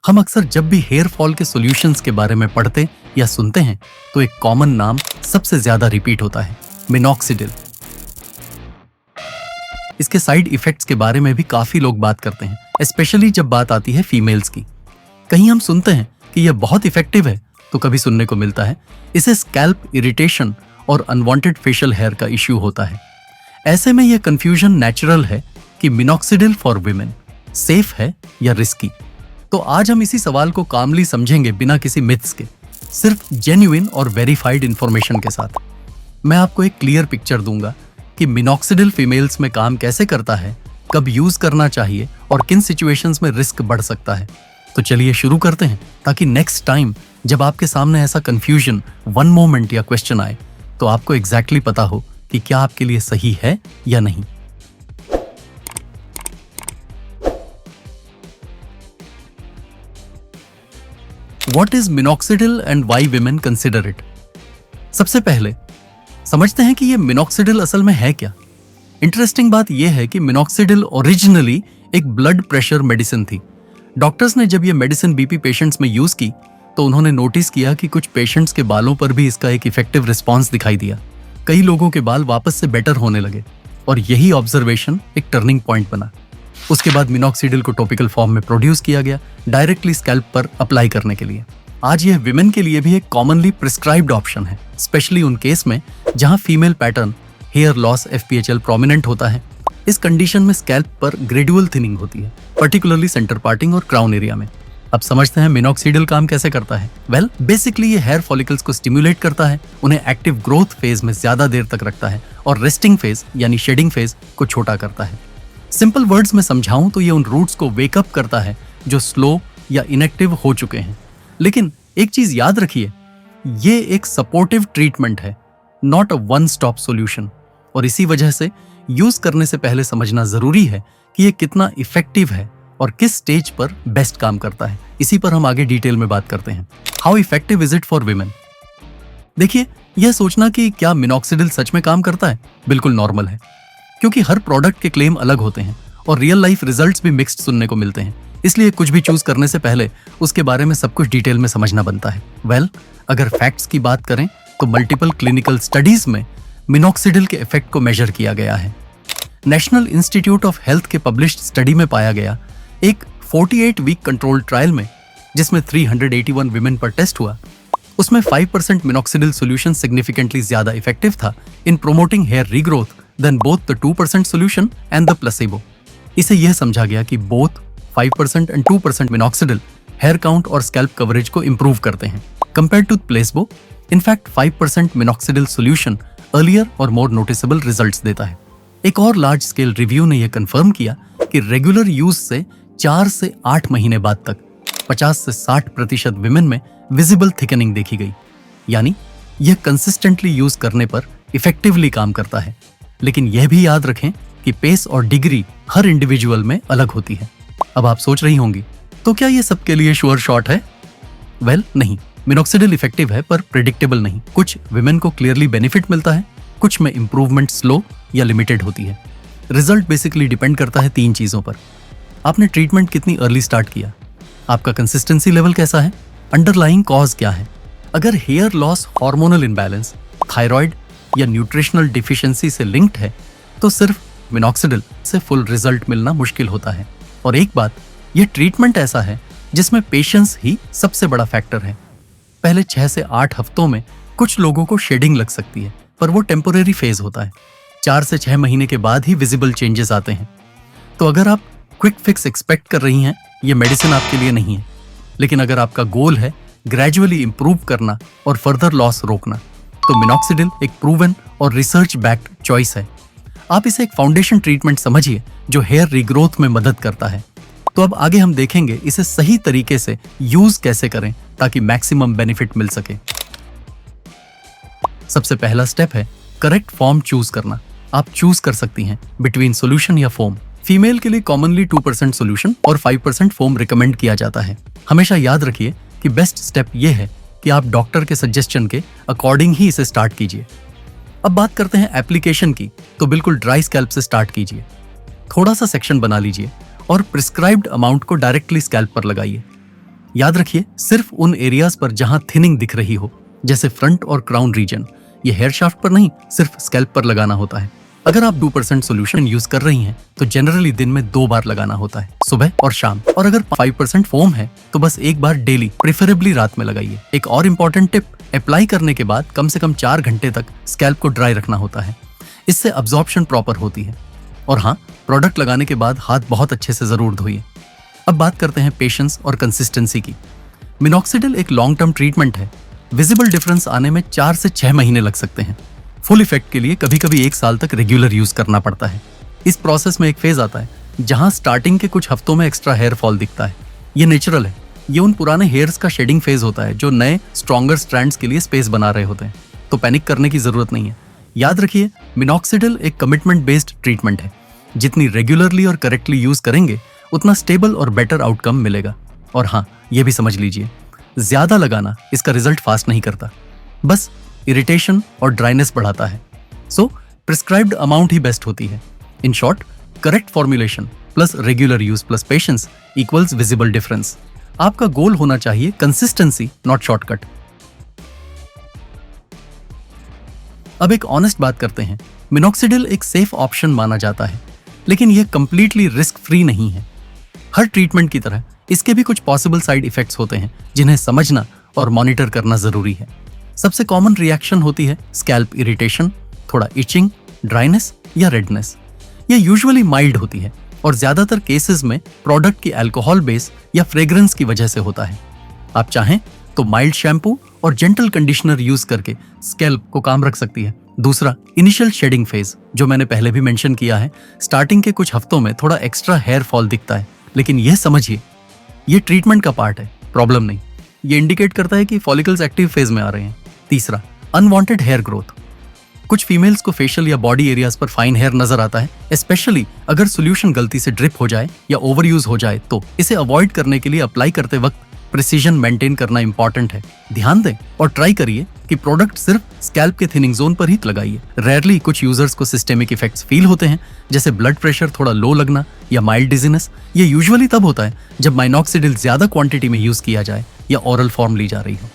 हम अक्सर जब भी हेयर फॉल के सॉल्यूशंस के बारे में पढ़ते या सुनते हैं तो एक कॉमन नाम सबसे ज्यादा रिपीट होता है, मिनॉक्सिडिल। इसके साइड इफेक्ट्स के बारे में भी काफी लोग बात करते हैं, स्पेशली जब बात आती है फीमेल्स की। कहीं हम सुनते हैं कि यह बहुत इफेक्टिव है, तो कभी सुनने को मिलता है इसे स्कैल्प इरिटेशन और अनवांटेड फेशियल हेयर का इश्यू होता है। ऐसे में यह कंफ्यूजन नेचुरल है कि मिनॉक्सिडिल फॉर विमेन सेफ है या रिस्की। तो आज हम इसी सवाल को कामली समझेंगे, बिना किसी मिथ्स के, सिर्फ जेन्युइन और वेरीफाइड इंफॉर्मेशन के साथ। मैं आपको एक क्लियर पिक्चर दूंगा कि मिनॉक्सिडिल फीमेल्स में काम कैसे करता है, कब यूज करना चाहिए और किन सिचुएशंस में रिस्क बढ़ सकता है। तो चलिए शुरू करते हैं, ताकि नेक्स्ट टाइम जब आपके सामने ऐसा कंफ्यूजन, वन मोमेंट या क्वेश्चन आए तो आपको एग्जैक्टली पता हो कि क्या आपके लिए सही है या नहीं। What is minoxidil and why women consider it? सबसे पहले समझते हैं कि ये मिनॉक्सिडिल असल में है क्या। इंटरेस्टिंग बात यह है कि मिनॉक्सिडिल ओरिजिनली एक ब्लड प्रेशर मेडिसिन थी। डॉक्टर्स ने जब ये मेडिसिन बीपी पेशेंट्स में यूज की तो उन्होंने नोटिस किया कि कुछ पेशेंट्स के बालों पर भी इसका एक इफेक्टिव रिस्पॉन्स दिखाई दिया। कई लोगों के बाल वापस से बेटर होने लगे और यही ऑब्जर्वेशन एक टर्निंग पॉइंट बना। उसके बाद मिनॉक्सिडिल को टॉपिकल फॉर्म में प्रोड्यूस किया गया, डायरेक्टली स्कैल्प पर अप्लाई करने के लिए। आज यह विमेन के लिए भी एक कॉमनली प्रिस्क्राइब्ड ऑप्शन है, स्पेशली उन केस में जहां female pattern hair loss FPHL prominent होता है। इस कंडीशन में स्कैल्प पर ग्रेजुअल थिनिंग होती है, पर्टिकुलरली सेंटर पार्टिंग और क्राउन एरिया में। अब समझते हैं मिनॉक्सिडिल काम कैसे करता है। बेसिकली ये हेयर फॉलिकल्स को स्टिमुलेट करता है, उन्हें एक्टिव ग्रोथ फेज में ज्यादा देर तक रखता है और रेस्टिंग फेज यानी शेडिंग फेज को छोटा करता है। सिंपल वर्ड्स में समझाऊं तो ये उन रूट्स को वेकअप करता है जो स्लो या इनएक्टिव हो चुके हैं। लेकिन एक चीज याद रखिए, ये एक सपोर्टिव ट्रीटमेंट है, not a one stop solution. और इसी वजह से यूज करने से पहले समझना जरूरी है कि ये कितना इफेक्टिव है और किस स्टेज पर बेस्ट काम करता है। इसी पर हम आगे डिटेल में बात करते हैं। How effective is it for women? देखिए, यह सोचना कि क्या मिनॉक्सिडिल सच में काम करता है बिल्कुल नॉर्मल है, क्योंकि हर प्रोडक्ट के क्लेम अलग होते हैं और रियल लाइफ रिजल्ट्स भी मिक्स्ड सुनने को मिलते हैं। इसलिए कुछ भी चूज करने से पहले उसके बारे में सब कुछ डिटेल में समझना बनता है। अगर फैक्ट्स की बात करें तो मल्टीपल क्लिनिकल स्टडीज में मिनॉक्सिडिल के इफेक्ट को मेजर किया गया है। नेशनल इंस्टीट्यूट ऑफ हेल्थ के पब्लिश्ड स्टडी में पाया गया एक 48 वीक कंट्रोल ट्रायल में, जिसमें 381 विमेन पर टेस्ट हुआ, उसमें 5% मिनॉक्सिडिल सॉल्यूशन सिग्निफिकेंटली ज्यादा इफेक्टिव था in promoting hair regrowth than both the 2% solution and the placebo। इसे यह समझा गया कि both 5% and 2% minoxidil hair count और स्कैल्प कवरेज को इंप्रूव करते हैं compare to placebo. In fact 5% minoxidil solution earlier और मोर नोटिसेबल रिजल्ट्स देता है। एक और लार्ज स्केल रिव्यू ने यह कंफर्म किया कि रेगुलर यूज से 4 से 8 महीने बाद तक 50 से 60% विमेन में विजिबल थिकनिंग देखी गई। यानी यह कंसिस्टेंटली यूज करने पर इफेक्टिवली काम करता है। लेकिन यह भी याद रखें कि पेस और डिग्री हर इंडिविजुअल में अलग होती है। अब आप सोच रही होंगी, तो क्या ये सबके लिए श्योर शॉट है? नहीं, मिनॉक्सिडिल इफेक्टिव है पर प्रेडिक्टेबल नहीं। कुछ विमेन को क्लियरली बेनिफिट मिलता है, कुछ में इंप्रूवमेंट स्लो या लिमिटेड होती है। रिजल्ट बेसिकली डिपेंड करता है 3 चीजों पर। आपने ट्रीटमेंट कितनी अर्ली स्टार्ट किया, आपका कंसिस्टेंसी लेवल कैसा है, अंडरलाइंग कॉज क्या है। अगर hair loss hormonal imbalance, thyroid या न्यूट्रिशनल डिफिशियंसी से लिंक्ड है तो सिर्फ मिनॉक्सिडिल से फुल रिजल्ट मिलना मुश्किल होता है। और एक बात, यह ट्रीटमेंट ऐसा है जिसमें पेशेंस ही सबसे बड़ा फैक्टर है। पहले 6 से 8 हफ्तों में कुछ लोगों को शेडिंग लग सकती है, पर वो टेम्पोरेरी फेज होता है। 4 से 6 महीने के बाद ही विजिबल चेंजेस आते हैं। तो अगर आप क्विक फिक्स एक्सपेक्ट कर रही हैं, ये मेडिसिन आपके लिए नहीं है। लेकिन अगर आपका गोल है ग्रेजुअली इंप्रूव करना और फर्दर लॉस रोकना, तो मिनॉक्सिडिल एक प्रूवन और रिसर्च बैक्ड चॉइस है। आप इसे एक फाउंडेशन ट्रीटमेंट समझिए जो हेयर रीग्रोथ में मदद करता है। तो अब आगे हम देखेंगे इसे सही तरीके से यूज कैसे करें ताकि मैक्सिमम बेनिफिट मिल सके। सबसे पहला स्टेप है करेक्ट फॉर्म चूज करना। आप चूज कर सकती हैं बिटवीन सॉल्यूशन या फोम। फीमेल के लिए कॉमनली 2% सॉल्यूशन और 5% फोम रिकमेंड किया जाता है। हमेशा याद रखिए कि बेस्ट स्टेप यह है कि आप डॉक्टर के सजेशन के अकॉर्डिंग ही इसे स्टार्ट कीजिए। अब बात करते हैं एप्लीकेशन की, तो बिल्कुल ड्राई स्कैल्प से स्टार्ट कीजिए। थोड़ा सा सेक्शन बना लीजिए और प्रिस्क्राइब्ड अमाउंट को डायरेक्टली स्कैल्प पर लगाइए। याद रखिए, सिर्फ उन एरियाज पर जहां थिनिंग दिख रही हो, जैसे फ्रंट और क्राउन रीजन। ये हेयर शाफ्ट पर नहीं, सिर्फ स्कैल्प पर लगाना होता है। अगर आप 2% सोल्यूशन यूज कर रही हैं तो जनरली दिन में 2 बार लगाना होता है, सुबह और शाम। और अगर 5% फोम है तो बस 1 बार डेली, प्रेफरेबली रात में लगाइए। एक और इम्पोर्टेंट टिप, अप्लाई करने के बाद कम से कम 4 घंटे तक स्कैल्प को ड्राई रखना होता है। इससे अब्जॉर्प्शन प्रॉपर होती है। और हाँ, प्रोडक्ट लगाने के बाद हाथ बहुत अच्छे से जरूर धोइए। अब बात करते हैं पेशेंस और कंसिस्टेंसी की। मिनॉक्सिडिल एक लॉन्ग टर्म ट्रीटमेंट है। विजिबल डिफरेंस आने में 4 से 6 महीने लग सकते हैं। फुल इफेक्ट के लिए कभी कभी 1 साल तक रेगुलर यूज करना पड़ता है। इस प्रोसेस में एक फेज आता है जहां स्टार्टिंग के कुछ हफ्तों में एक्स्ट्रा हेयर फॉल दिखता है। ये नेचुरल है। ये उन पुराने हेयर्स का शेडिंग फेज होता है जो नए स्ट्रॉन्गर स्ट्रैंड्स के लिए स्पेस बना रहे होते हैं। तो पैनिक करने की जरूरत नहीं है। याद रखिए, मिनॉक्सिडिल एक कमिटमेंट बेस्ड ट्रीटमेंट है। जितनी रेगुलरली और करेक्टली यूज करेंगे उतना स्टेबल और बेटर आउटकम मिलेगा। और हाँ, ये भी समझ लीजिए, ज्यादा लगाना इसका रिजल्ट फास्ट नहीं करता, बस इरिटेशन और ड्राइनेस बढ़ाता है। सो प्रिस्क्राइब्ड अमाउंट ही बेस्ट होती है। In short, correct formulation plus regular use plus patience equals visible difference. आपका गोल होना चाहिए कंसिस्टेंसी, नॉट शॉर्टकट। अब एक ऑनेस्ट बात करते हैं। मिनॉक्सिडिल एक सेफ ऑप्शन माना जाता है, लेकिन यह कंप्लीटली रिस्क फ्री नहीं है। हर ट्रीटमेंट की तरह इसके भी कुछ पॉसिबल साइड इफेक्ट्स होते हैं जिन्हें समझना और मॉनिटर करना जरूरी है। सबसे कॉमन रिएक्शन होती है स्कैल्प इरिटेशन, थोड़ा इचिंग, ड्राइनेस या रेडनेस। यह यूजुअली माइल्ड होती है और ज्यादातर केसेस में प्रोडक्ट की अल्कोहल बेस या फ्रेग्रेंस की वजह से होता है। आप चाहें तो माइल्ड शैम्पू और जेंटल कंडीशनर यूज करके स्कैल्प को काम रख सकती है। दूसरा, इनिशियल शेडिंग फेज, जो मैंने पहले भी मेंशन किया है। स्टार्टिंग के कुछ हफ्तों में थोड़ा एक्स्ट्रा हेयर फॉल दिखता है, लेकिन यह समझिए, ये ट्रीटमेंट का पार्ट है, प्रॉब्लम नहीं। ये इंडिकेट करता है कि फॉलिकल्स एक्टिव फेज में आ रहे हैं। तीसरा, अनवांटेड हेयर ग्रोथ। कुछ फीमेल्स को फेशियल या बॉडी एरियाज पर फाइन हेयर नजर आता है, स्पेशली अगर सॉल्यूशन गलती से ड्रिप हो जाए या ओवर यूज हो जाए तो। इसे अवॉइड करने के लिए अप्लाई करते वक्त प्रिसीजन मेंटेन करना इंपॉर्टेंट है। ध्यान दें और ट्राई करिए कि प्रोडक्ट सिर्फ स्कैल्प के थिनिंग जोन पर ही लगाइए। रेयरली कुछ यूजर्स को सिस्टेमिक इफेक्ट्स फील होते हैं, जैसे ब्लड प्रेशर थोड़ा लो लगना या माइल्ड डिजीनेस। ये यूजुअली तब होता है जब मिनॉक्सिडिल ज्यादा क्वांटिटी में यूज किया जाए या ओरल फॉर्म ली जा रही हो।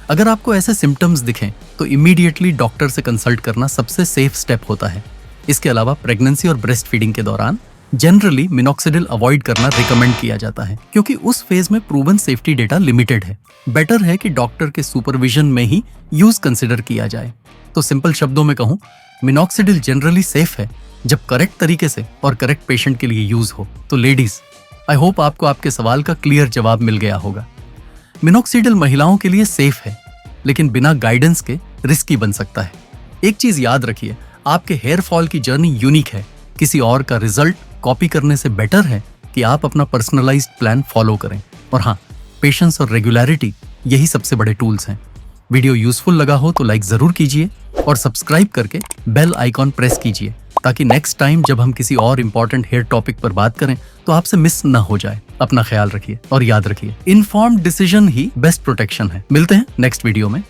अगर आपको ऐसे सिम्टम्स दिखें तो इमीडिएटली डॉक्टर से कंसल्ट करना सबसे सेफ स्टेप होता है। इसके अलावा प्रेगनेंसी और ब्रेस्ट फीडिंग के दौरान जनरली मिनॉक्सिडिल अवॉइड करना रिकमेंड किया जाता है, क्योंकि उस फेज में प्रूवन सेफ्टी डेटा लिमिटेड है। बेटर है कि डॉक्टर के सुपरविजन में ही यूज कंसिडर किया जाए। तो सिंपल शब्दों में कहूं, मिनॉक्सिडिल जनरली सेफ है जब करेक्ट तरीके से और करेक्ट पेशेंट के लिए यूज हो। तो लेडीज, आई होप आपको आपके सवाल का क्लियर जवाब मिल गया होगा। मिनॉक्सिडिल महिलाओं के लिए सेफ है, लेकिन बिना गाइडेंस के रिस्की बन सकता है। एक चीज याद रखिए, आपके हेयर फॉल की जर्नी यूनिक है। किसी और का रिजल्ट कॉपी करने से बेटर है कि आप अपना पर्सनलाइज्ड प्लान फॉलो करें। और हाँ, पेशेंस और रेगुलरिटी, यही सबसे बड़े टूल्स हैं। वीडियो यूजफुल लगा हो तो लाइक जरूर कीजिए और सब्सक्राइब करके बेल आइकॉन प्रेस कीजिए, ताकि नेक्स्ट टाइम जब हम किसी और इंपॉर्टेंट हेयर टॉपिक पर बात करें तो आपसे मिस ना हो जाए। अपना ख्याल रखिए और याद रखिए, इन्फॉर्म्ड डिसीजन ही बेस्ट प्रोटेक्शन है। मिलते हैं नेक्स्ट वीडियो में।